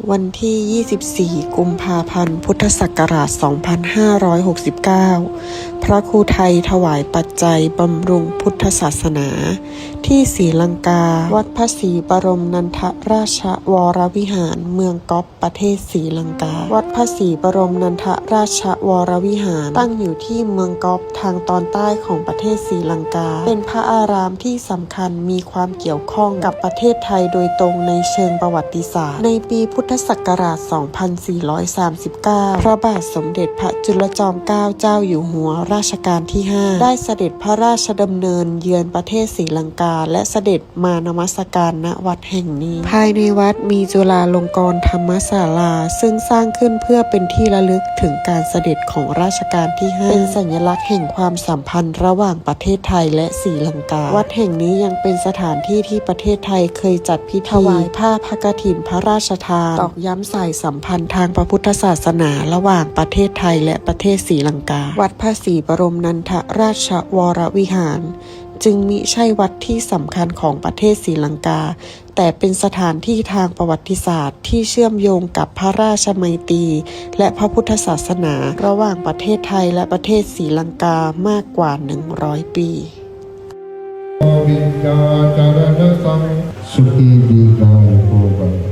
วันที่ 24 กุมภาพันธ์ พุทธศักราช 2569 พระครูไทยถวายปัจจัยบำรุงพุทธศาสนา ที่ศรีลังกา วัดพระศรีบรมนันทราชวรวิหาร เมืองก๊อปประเทศศรีลังกา วัดพระศรีบรมนันทราชวรวิหารตั้งอยู่ที่เมืองก๊อปทางตอนใต้ของประเทศศรีลังกา เป็นพระอารามที่สำคัญมีความเกี่ยวข้องกับประเทศไทยโดยตรงในเชิงประวัติศาสตร์ในปีพุทธศักราช 2439 พระบาทสมเด็จพระจุลจอมเกล้าเจ้าอยู่หัวรัชกาลที่ 5 ได้เสด็จพระราชดำเนินเยือนประเทศศรีลังกาและเสด็จมานมัสการณวัดแห่งนี้ภายในวัดมีจุฬาลงกรณ์ธรรมศาลาซึ่งสร้างขึ้นเพื่อเป็นที่ระลึกถึงการเสด็จของรัชกาลที่ 5 เป็นสัญลักษณ์แห่งความสัมพันธ์ระหว่างประเทศไทยและศรีลังกาวัดแห่งนี้ยังเป็นสถานที่ที่ประเทศไทยเคยจัดพิธีถวายผ้าพระกฐินพระราชทานตอกย้ำสายสัมพันธ์ทางพระพุทธศาสนาระหว่างประเทศไทยและประเทศศรีลังกาวัดพระศรีบรมนันทราชวรวิหารจึงมิใช่วัดที่สำคัญของประเทศศรีลังกาแต่เป็นสถานที่ทางประวัติศาสตร์ที่เชื่อมโยงกับพระราชมัยตรีและพระพุทธศาสนาระหว่างประเทศไทยและประเทศศรีลังกามากกว่า 100 ปีวิญญาจารณสังสุขีดีกาโภวะ